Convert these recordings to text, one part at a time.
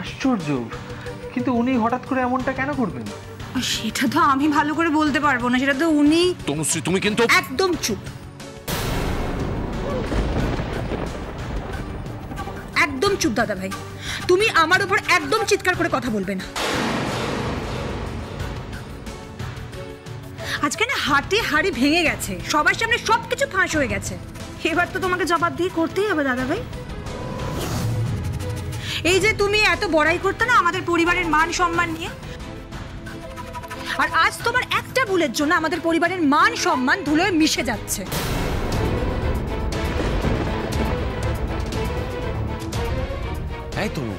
আশ্চর্য, কিন্তু উনি হঠাৎ করে এমনটা কেন করবেন? সেটা তো আমি ভালো করে বলতে পারবো না, সেটা তো উনি। তনুশ্রী তুমি কিন্তু একদম চুপ, একদম চুপ দাদা ভাই। তুমি আমার উপর একদম চিৎকার করে কথা বলবে না। আজকে না হাটে হাড়ি ভেঙে গেছে, সবার সামনে সবকিছু ফাঁস হয়ে গেছে। এবার তো তোমাকে জবাবদিহি করতেই হবে দাদা ভাই। এই যে তুমি এত বড়াই করতে না আমাদের পরিবারের মান সম্মান নিয়ে, আর আজ তোমার একটা ভুলের জন্য আমাদের পরিবারের মান সম্মান ধুলোয় মিশে যাচ্ছে। এই তনু,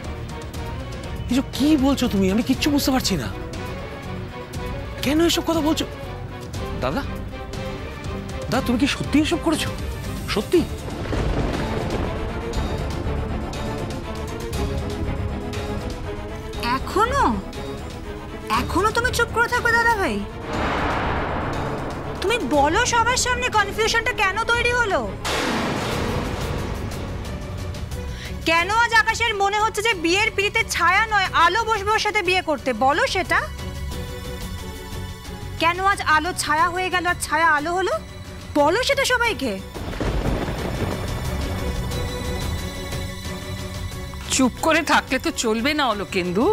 এসব কি বলছো তুমি? আমি কিচ্ছু বুঝতে পারছি না। কেন এসব কথা বলছো? দাদা দাদা, তুমি কি সত্যি এসব করেছো? সত্যি? এখনো এখনো তুমি চুপ করে থাকবে দাদা ভাই? তুমি বলো সবার সামনে কনফিউশনটা কেন তৈরি হলো? কেন আজ আকাশের মনে হচ্ছে যে বিয়ের পিড়িতে ছায়া নয় আলো বসবে ওর সাথে বিয়ে করতে? বলো সেটা। কেন আজ আলো ছায়া হয়ে গেল আর ছায়া আলো হলো? বলো সেটা সবাইকে। চুপ করে থাকলে তো চলবে না অলোকেন্দু,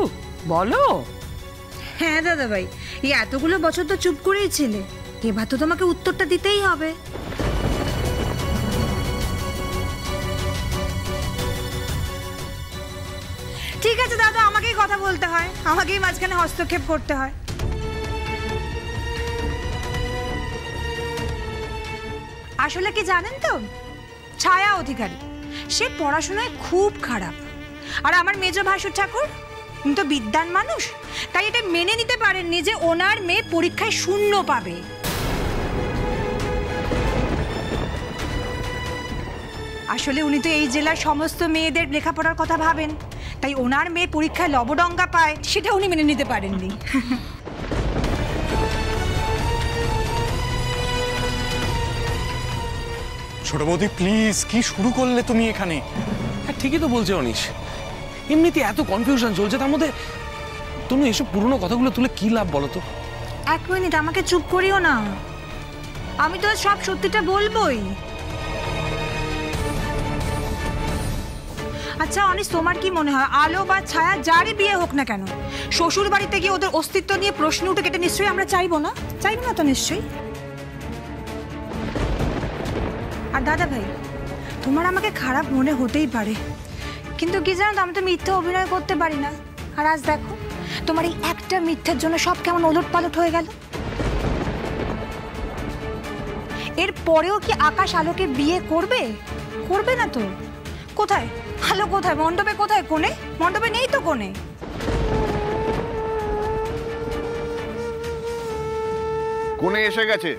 বলো। হ্যাঁ দাদা ভাই, এই এতগুলো বছর তো চুপ করেই ছিলে, এবার তো তোমাকে উত্তরটা দিতেই হবে। ঠিক আছে দাদা, আমাকেই কথা বলতে হয়, আমাকেই মাঝখানে হস্তক্ষেপ করতে হয়। আসলে কি জানেন তো, ছায়া অধিকারী সে পড়াশোনায় খুব খারাপ, আর আমার মেজ ভাসুর ঠাকুর উনি তো বিদ্বান মানুষ, তাই এটা মেনে নিতে পারেননি যে ওনার মেয়ে পরীক্ষায় 0 পাবে। আসলে উনি তো এই জেলার সমস্ত মেয়েদের লেখাপড়ার কথা ভাবেন, তাই ওনার মেয়ে পরীক্ষায় লবডঙ্গা পায় সেটা উনি মেনে নিতে পারেননি। ছোট বৌদি প্লিজ, কি শুরু করলে তুমি এখানে? হ্যাঁ ঠিকই তো বলছে অনিশ, এমনিতে এত কনফিউশন চলছে, তার মধ্যে তুমি এসব পুরনো কথাগুলো তুলে কি লাভ বলো তো? 1 মিনিট আমাকে চুপ করিও না, আমি তো সব সত্যিটা বলবোই। আচ্ছা অনিশ, তোমার কি মনে হয় আলো বা ছায়া যারই বিয়ে হোক না কেন, শ্বশুর বাড়িতে গিয়ে ওদের অস্তিত্ব নিয়ে প্রশ্ন উঠে কেটে নিশ্চয়ই আমরা চাইবো না? চাইবো না তো নিশ্চয়ই। আর দাদা ভাই, তোমার আমাকে খারাপ মনে হতেই পারে, কিন্তু কি জানো তো, আমি তো মিথ্যে অভিনয় করতে পারি না। আর আজ দেখো তোমার এই একটা মিথ্যের জন্য সব কেমন ওলট পালট হয়ে গেল। এর পরেও কি আকাশ আলোকে বিয়ে করবে? করবে না তো। কোথায় আলো? কোথায় মণ্ডপে? কোথায় কোণে? মণ্ডপে নেই তো কোণে। কোণে এসে গেছে।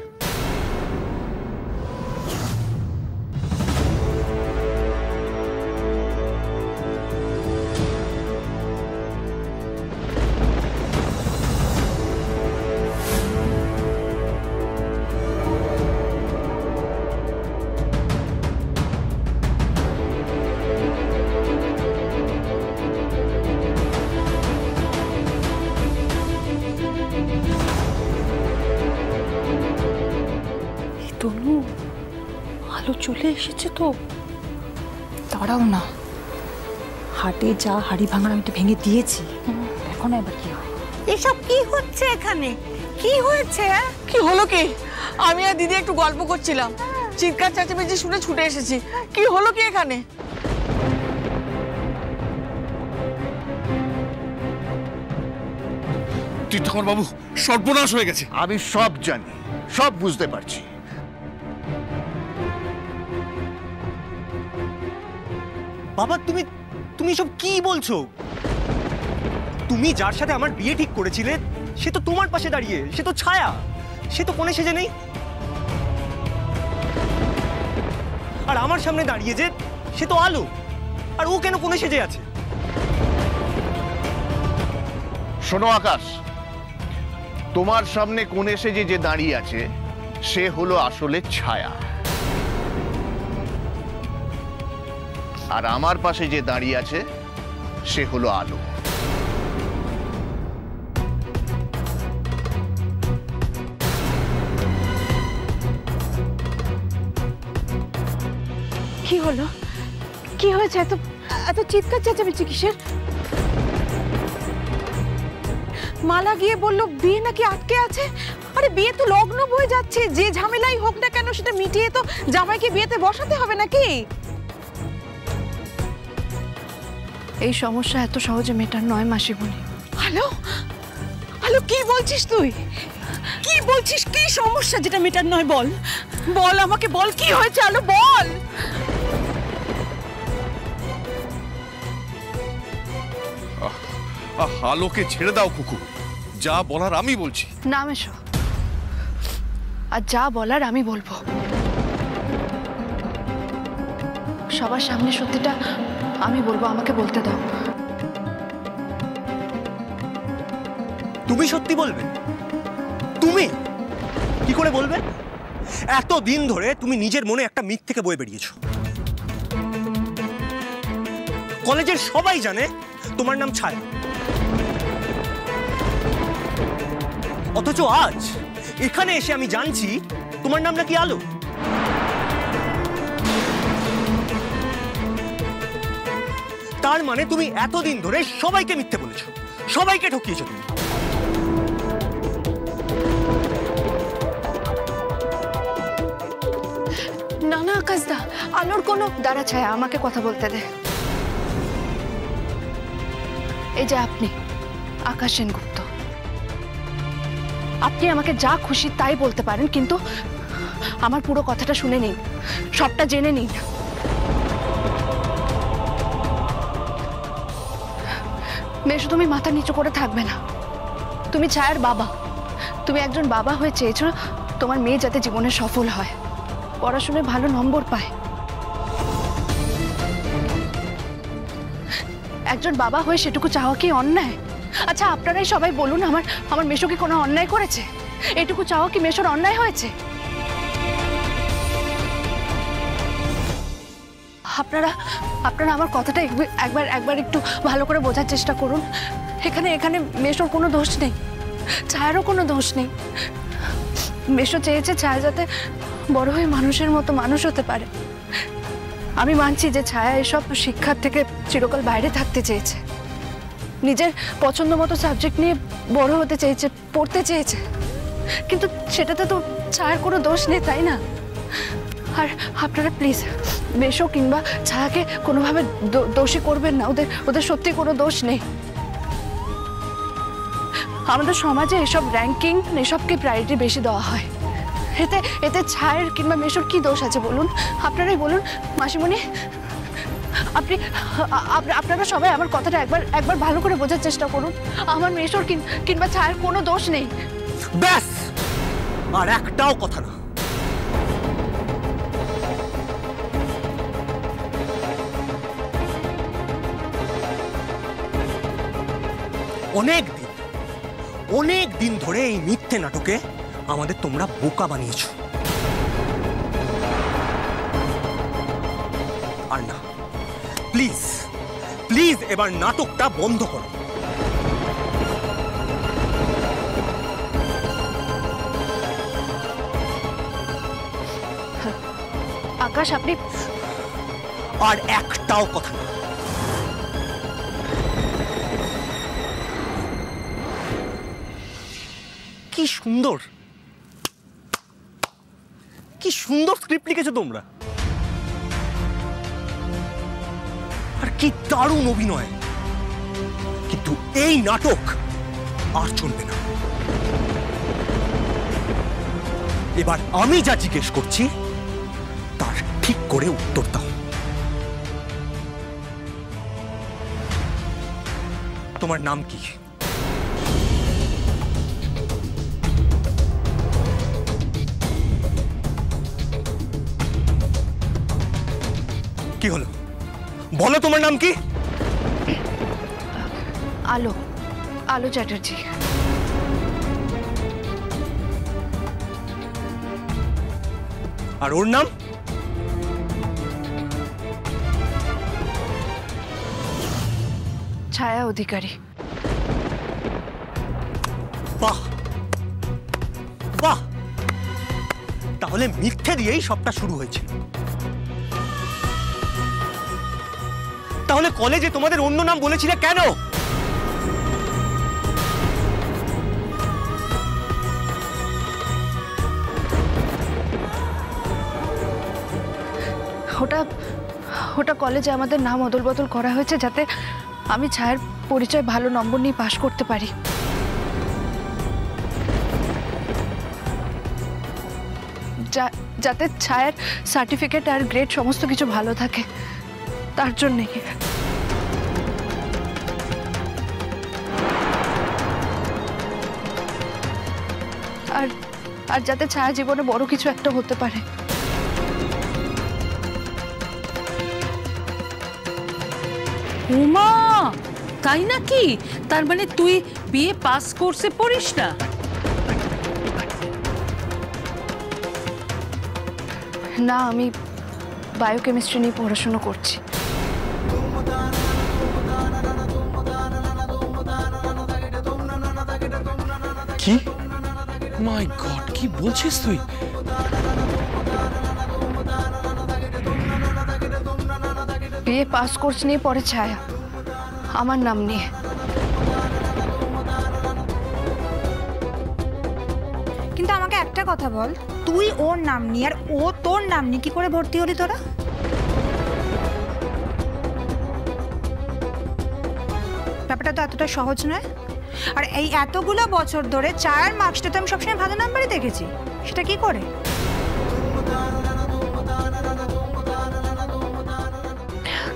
তনু, আলো চলে এসেছে তো। দাঁড়াও না, হাটে যা হাড়ি ভাঙার আমি তো ভেঙে দিয়েছি, এখন এবার কি হয়? এসব কি হচ্ছে এখানে? কি হয়েছে? কি হলো কি? আমি আর দিদি একটু গল্প করছিলাম, চিৎকার চেঁচামেচি শুনে ছুটে এসেছি। কি হলো কি এখানে? তীর্থঙ্কর বাবু, সর্বনাশ হয়ে গেছে। আমি সব জানি, সব বুঝতে পারছি। বাবা তুমি সব কি বলছো? তুমি যার সাথে আমার বিয়ে ঠিক করেছিলে সে তো তোমার পাশে দাঁড়িয়ে, সে তো ছায়া, সে তো কোণে সেজে নেই। আর আমার সামনে দাঁড়িয়ে যে সে তো আলো, আর ও কেন কোণে সেজে আছে? শোনো আকাশ, তোমার সামনে কোণে সেজে যে দাঁড়িয়ে আছে সে হলো আসলে ছায়া, আর আমার পাশে যে দাঁড়িয়ে আছে সে হলো আলো। কি হলো? কি হয়েছে? এত এত চিৎকার চেঁচামেচি কিসের? মালা গিয়ে বললো বিয়ে নাকি আটকে আছে। আরে বিয়ে তো লগ্ন বয়ে যাচ্ছে, যে ঝামেলাই হোক না কেন সেটা মিটিয়ে তো জামাইকে বিয়েতে বসাতে হবে নাকি? এই সমস্যা এত সহজে মেটার নয় মাসিমণি। হ্যালো হ্যালো, কি বলছিস তুই? কি বলছিস? কি সমস্যা যেটা মেটার নয়? বল বল, আমাকে বল কি হয়েছে আলো, বল। আলোকে ছেড়ে দাও কুকু, যা বলার আমি বলছি। নাম এসো, আর যা বলার আমি বলবো। সবার সামনে সত্যিটা আমি বলবো, আমাকে বলতে দাও। তুমি সত্যি বলবে? তুমি কি করে বলবে? এত দিন ধরে তুমি নিজের মনে একটা মিথ থেকে বয়ে বেরিয়েছো। কলেজের সবাই জানে তোমার নাম ছায়া, অথচ আজ এখানে এসে আমি জানছি তোমার নাম নাকি আলো। তার মানে তুমি এতদিন ধরে সবাইকে মিথ্যে বলেছো, সবাইকে ঠকিয়েছো তুমি। না না আকাশদা, আলোর কোনো দাঁড়া ছায়া, আমাকে কথা বলতে দে। এই যে আপনি আকাশ সেনগুপ্ত, আপনি আমাকে যা খুশি তাই বলতে পারেন, কিন্তু আমার পুরো কথাটা শুনে নিন, সবটা জেনে নিন। বেশ, তুমি মাথা নিচু করে থাকবে না। তুমি ছায়ার বাবা, তুমি একজন বাবা হয়ে চেয়েছো তোমার মেয়ে যাতে জীবনে সফল হয়, পড়াশোনায় ভালো নম্বর পায়। একজন বাবা হয়ে সেটুকু চাওয়া কি অন্যায়? আচ্ছা আপনারাই সবাই বলুন, আমার মেশো কি কোনো অন্যায় করেছে? এটুকু চাওয়া কি মেশোর অন্যায় হয়েছে? আপনারা আমার কথাটা একবার একটু ভালো করে বোঝার চেষ্টা করুন। এখানে মেশোর কোনো দোষ নেই, ছায়ারও কোনো দোষ নেই। মেশো চেয়েছে ছায়া যাতে বড় হয়ে মানুষের মতো মানুষ হতে পারে। আমি মানছি যে ছায়া এসব শিক্ষার থেকে চিরকাল বাইরে থাকতে চেয়েছে, নিজের পছন্দ মতো সাবজেক্ট নিয়ে বড় হতে চেয়েছে, পড়তে চেয়েছে, কিন্তু সেটাতে তো ছায়ার কোনো দোষ নেই, তাই না? আর আপনারা প্লিজ মেশো কিংবা ছায়াকে কোনোভাবে দোষী করবেন না, ওদের সত্যি কোনো দোষ নেই। আমাদের সমাজে এসব র্যাঙ্কিং এসবকে প্রায়োরিটি বেশি দেওয়া হয়। এতে ছায়ের কিংবা মেশোর কি দোষ আছে বলুন? আপনারাই বলুন মাসিমণি। আপনারা সবাই আমার কথাটা একবার ভালো করে বোঝার চেষ্টা করুন। আমার মেশোর কিংবা ছায়ের কোনো দোষ নেই। ব্যাস, আর একটাও কথা না। অনেক দিন ধরে এই মিথ্যে নাটকে আমাদের তোমরা বোকা বানিয়েছো। আর না, প্লিজ প্লিজ এবার নাটকটা বন্ধ করো। আকাশ আপনি আর একটাও কথা না। কি সুন্দর স্ক্রিপ্ট লিখেছো তোমরা, আর কি দারুণ অভিনয়। কিন্তু এই নাটক আর চলবে না। এবার আমি যা জিজ্ঞেস করছি তার ঠিক করে উত্তর দাও। তোমার নাম কি? কি হলো বলো, তোমার নাম কি? আলো চ্যাটার্জি। আর ওর নাম? ছায়া অধিকারী। বাহ বাহ, তাহলে মিথ্যে দিয়েই সবটা শুরু হয়েছিল। তাহলে কলেজে তোমাদের অন্য নাম বলেছিলে কেন? ওটা কলেজে আমাদের নাম অদল বদল করা হয়েছে যাতে আমি ছায়ার পরিচয় ভালো নম্বর নিয়ে পাশ করতে পারি। যাতে ছায়ার সার্টিফিকেট আর গ্রেড সমস্ত কিছু ভালো থাকে, তার জন্যে। আর যাতে ছায়া জীবনে বড় কিছু একটা হতে পারে। উমা, তাই নাকি? তার মানে তুই বিএ পাস কোর্সে পড়িস না? না, আমি বায়োকেমিস্ট্রি নিয়ে পড়াশোনা করছি। কি? মাই গড, কি বলছিস তুই? বিএ পাস কোর্স নিয়ে পড়ে ছায়া, আমার নাম নিয়ে। কিন্তু আমাকে একটা কথা বল, তুই ওর নাম নিয়ে আর ও তোর নাম নিয়ে কি করে ভর্তি হলি তোরা? ব্যাপারটা তো এতটা সহজ নয়। আর এই এতগুলো বছর ধরে ছায়ার মার্কসটা তো আমি সবসময় ভালো নাম্বারই দেখেছি, সেটা কি করে?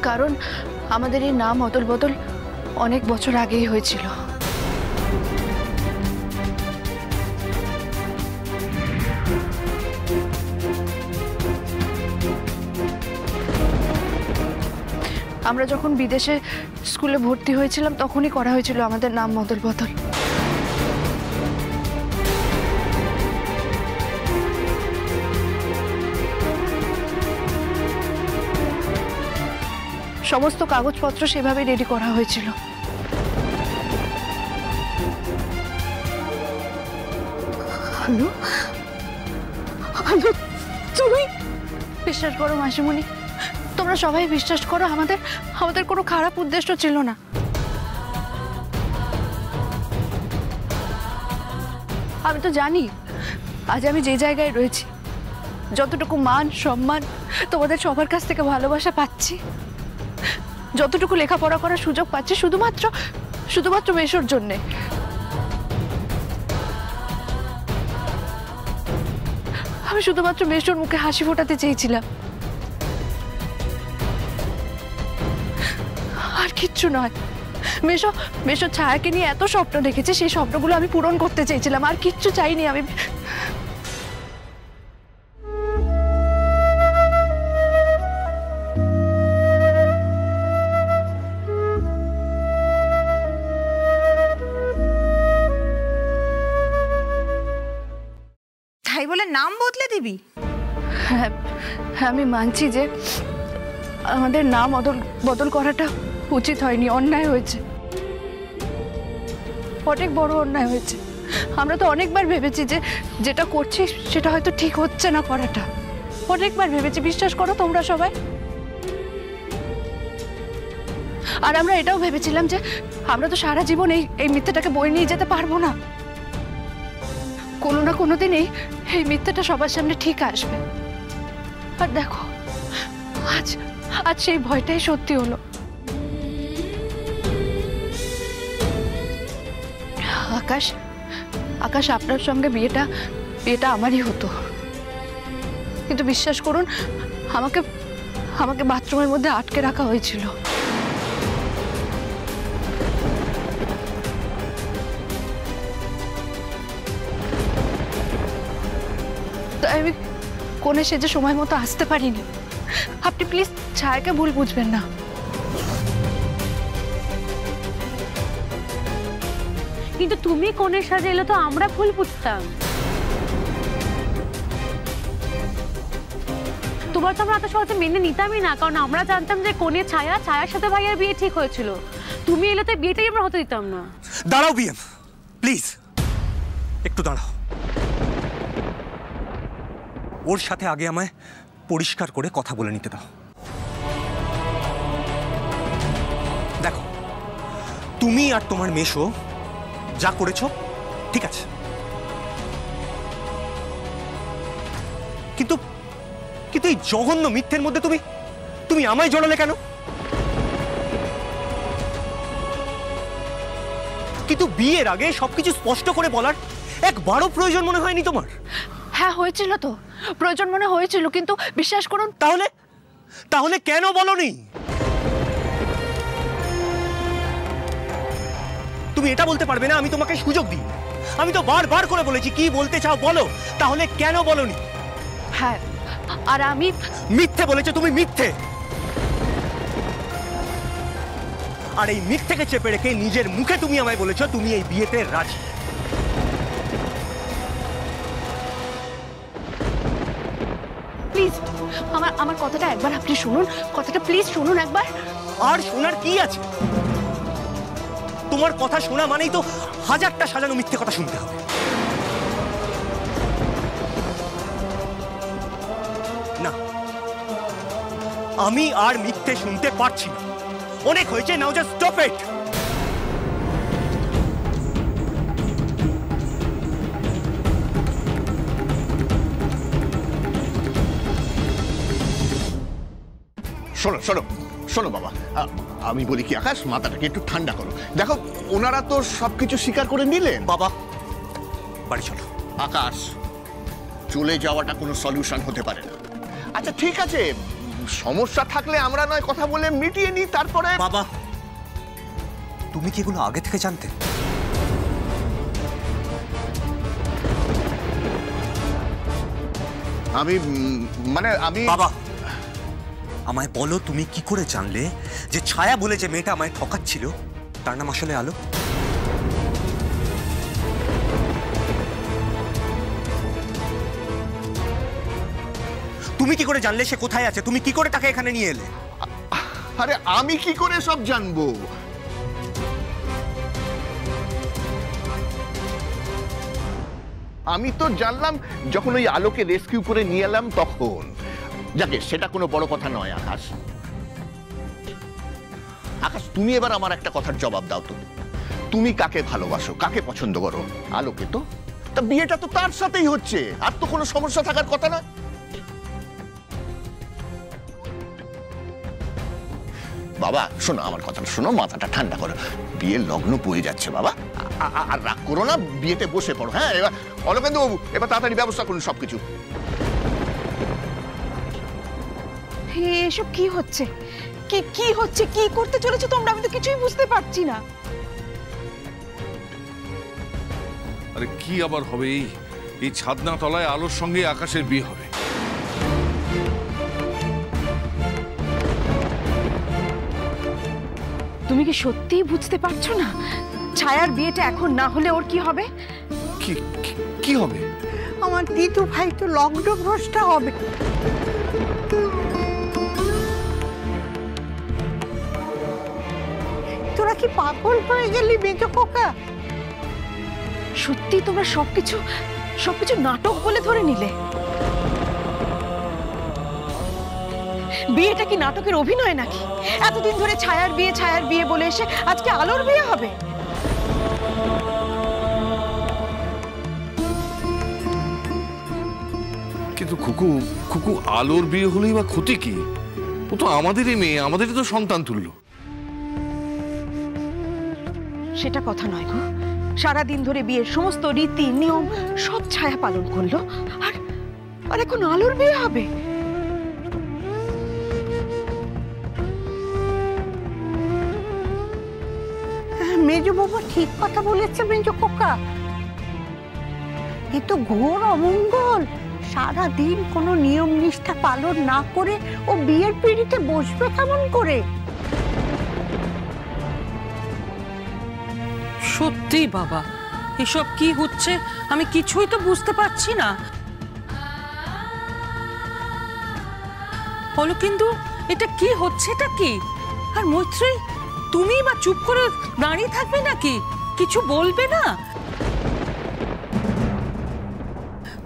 কারণ আমাদের এই নাম অদল বদল অনেক বছর আগেই হয়েছিল। আমরা যখন বিদেশে স্কুলে ভর্তি হয়েছিলাম তখনই করা হয়েছিল আমাদের নাম অদল বদল। সমস্ত কাগজপত্র সেভাবে রেডি করা হয়েছিল। হ্যালো হ্যালো, তুমি বিশ্বাস করো মাসিমণি, তোমরা সবাই বিশ্বাস করো, আমাদের কোনো খারাপ উদ্দেশ্য ছিল না। আমি তো জানি আজ আমি যে জায়গায় রয়েছি, যতটুকু মান সম্মান তোমাদের সবার কাছ থেকে ভালোবাসা পাচ্ছি, যতটুকু লেখাপড়া করার সুযোগ পাচ্ছি, শুধুমাত্র মেশোর জন্যে। আমি শুধুমাত্র মেশোর মুখে হাসি ফোটাতে চেয়েছিলাম, আর কিচ্ছু নয়। মেশো ছায়াকে নিয়ে এত স্বপ্ন দেখেছে, সেই স্বপ্নগুলো আমি পূরণ করতে চেয়েছিলাম, আর কিচ্ছু চাইনি আমি। তাই বলে নাম বদলে দিবি? হ্যাঁ, আমি মানছি যে আমাদের নাম বদল করাটা উচিত হয়নি, অন্যায় হয়েছে, অনেক বড় অন্যায় হয়েছে। আমরা তো অনেকবার ভেবেছি যে যেটা করছি সেটা হয়তো ঠিক হচ্ছে না করাটা, অনেকবার ভেবেছি, বিশ্বাস করো তোমরা সবাই। আর আমরা এটাও ভেবেছিলাম যে আমরা তো সারা জীবন এই মিথ্যাটাকে বয়ে নিয়ে যেতে পারবো না, কোনো না কোনো দিন এই মিথ্যাটা সবার সামনে ঠিক আসবে। আর দেখো আজ সেই ভয়টাই সত্যি হলো। আকাশ আপনার সঙ্গে বিয়েটা আমারই হতো, কিন্তু বিশ্বাস করুন আমাকে বাথরুমের মধ্যে আটকে রাখা হয়েছিল। তাই আমি কোণে সেজে সময় মতো আসতে পারিনি। আপনি প্লিজ ছায়াকে ভুল বুঝবেন না। কিন্তু তুমি কোণের সাজে এলে তো আমরা ভুল বুঝতাম। তোমার তো আমরা এত সহজে মেনে নিতামই না, কারণ আমরা জানতাম যে কোণে ছায়ার সাথে ভাইয়ার বিয়ে ঠিক হয়েছিল। তুমি এলে তো বিয়েটাই আমরা হতে দিতাম না। দাঁড়াও বিএম, প্লিজ একটু দাঁড়াও। ওর সাথে আগে আমায় পরিষ্কার করে কথা বলে নিতে দাও। দেখো, তুমি আর তোমার মেশো যা করেছো ঠিক আছে, কিন্তু কিন্তু এই জঘন্য মিথ্যের মধ্যে তুমি আমায় জড়ালে কেন? কিন্তু বিয়ের আগে সবকিছু স্পষ্ট করে বলার একবারও প্রয়োজন মনে হয়নি তোমার? হ্যাঁ হয়েছিল তো, প্রয়োজন মনে হয়েছিল, কিন্তু বিশ্বাস করুন। তাহলে কেন বলনি? তুমি এটা বলতে পারবে না আমি তোমাকে সুযোগ দিই? আমি তো বারবার করে বলেছি কি বলতে চাও বলো, তাহলে কেন বলনি? হ্যাঁ, আর আমি মিথ্যে বলেছো তুমি, মিথ্যে। আর এই মিথ্যেকে চেপে রেখে নিজের মুখে তুমি আমায় বলেছো তুমি এই বিয়েতে রাজি। প্লিজ আমার কথাটা একবার আপনি শুনুন, কথাটা প্লিজ শুনুন একবার। আর শোনার কি আছে? তোমার কথা শোনা মানেই তো হাজারটা সাজানো মিথ্যে কথা শুনতে হবে। না, আমি আর মিথ্যে শুনতে পারছি না, অনেক হয়েছে। নাও জাস্ট স্টপ ইট। শোনো শোনো শোনো বাবা, আমি বলি কি আকাশ, মাথাটাকে একটু ঠান্ডা করো। দেখো ওনারা তো সবকিছু স্বীকার করে নিলেন। বাবা বাড়ি চলো। আকাশ, চলে যাওয়াটা কোনো সলিউশন হতে পারে না। আচ্ছা ঠিক আছে, সমস্যা থাকলে আমরা নয় কথা বলে মিটিয়ে নিই, তারপরে। বাবা তুমি কি এগুলো আগে থেকে জানতে? আমি বাবা আমায় বলো, তুমি কি করে জানলে যে ছায়া বলে যে মেয়েটা আমায় ঠকাচ্ছিল তার নাম আসলে আলো? তুমি কি করে জানলে সে কোথায় আছে? তুমি কি করে তাকে এখানে নিয়ে এলে? আরে আমি কি করে সব জানবো? আমি তো জানলাম যখন ওই আলোকে রেস্কিউ করে নিয়ে এলাম তখন। যাকে সেটা কোনো বড় কথা নয়। আকাশ, আকাশ তুমি এবার আমার একটা কথার জবাব দাও তো। তুমি কাকে ভালোবাসো, কাকে পছন্দ করো? আলোকে তো। তা বিয়েটা তো তার সাথেই হচ্ছে, আর তো কোনো সমস্যা থাকার কথা না। বাবা শোনো, আমার কথাটা শোনো, মাথাটা ঠান্ডা করো। বিয়ের লগ্ন পড়ে যাচ্ছে বাবা, আর রাগ করো না, বিয়েতে বসে পড়ো। হ্যাঁ এবার অলোকেন্দু বাবু, এবার তাড়াতাড়ি ব্যবস্থা করুন সবকিছু। এসব কি হচ্ছে? কি হচ্ছে? কি করতে চলেছো তোমরা? আমি তো কিছুই বুঝতে পারছি না। আরে কি আবার হবে? এই ছাদনা তলায় আলোর সঙ্গে আকাশের বিয়ে হবে। তুমি কি সত্যিই বুঝতে পারছো না? ছায়ার বিয়েটা এখন না হলে ওর কি হবে? কি হবে? আমার দিদু ভাই তো লগ্নভ্রষ্ট হবে। তোরা কি পাগল হয়ে গেলি মেজো খোকা? সত্যি তোমরা সবকিছু নাটক বলে ধরে নিলে? বিয়েটা কি নাটকের অভিনয় নাকি? এতদিন ধরে ছায়ার বিয়ে বলে এসে আজকে আলোর বিয়ে হবে? কিন্তু খুকু আলোর বিয়ে হলেই বা ক্ষতি কি? ও তো আমাদেরই মেয়ে, আমাদেরই তো সন্তান তুল্য। সেটা কথা নয় গো। সারাদিন ধরে বিয়ের সমস্ত রীতি নিয়ম সব ছায়া পালন করলো, আর এখন আলোর বিয়ে হবে? মেজো বাবা ঠিক কথা বলেছে মেজো খোকা। এ তো ঘোর অমঙ্গল। সারাদিন কোনো নিয়ম নিষ্ঠা পালন না করে ও বিয়ের পিঁড়িতে বসবে কেমন করে? সত্যি বাবা, এসব কি হচ্ছে আমি কিছুই তো বুঝতে পারছি না। বলো কিন্তু এটা কি হচ্ছে? এটা কি? আর মৈত্রী তুমি বা চুপ করে দাঁড়িয়ে থাকবে নাকি? কিছু বলবে না?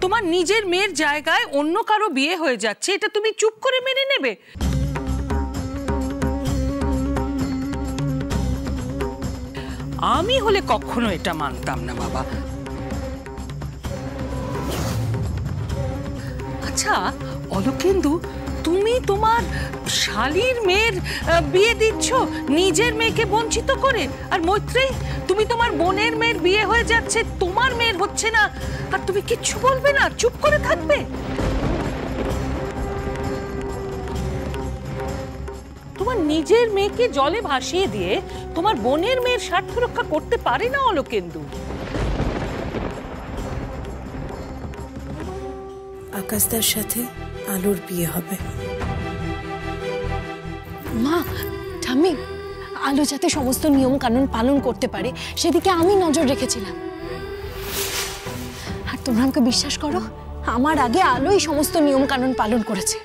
তোমার নিজের মেয়ের জায়গায় অন্য কারো বিয়ে হয়ে যাচ্ছে, এটা তুমি চুপ করে মেনে নেবে? আমি হলে কখনো এটা মানতাম না বাবা। আচ্ছা অলোকেন্দু, তুমি তোমার শালীর মেয়ের বিয়ে দিচ্ছ নিজের মেয়েকে বঞ্চিত করে, আর মৈত্রেয়ী তুমি তোমার বোনের মেয়ের বিয়ে হয়ে যাচ্ছে, তোমার মেয়ের হচ্ছে না, আর তুমি কিচ্ছু বলবে না, চুপ করে থাকবে? তোমার নিজের মেয়েকে জলে ভাসিয়ে দিয়ে তোমার বোনের মেয়ের স্বার্থ রক্ষা করতে পারে না অলোকেন্দু। আকাশদার সাথে আলোর বিয়ে হবে। মা, ঠাম্মি, আলো যাতে সমস্ত নিয়ম কানুন পালন করতে পারে সেদিকে আমি নজর রেখেছিলাম। আর তোমরা আমাকে বিশ্বাস করো, আমার আগে আলোই সমস্ত নিয়ম কানুন পালন করেছে।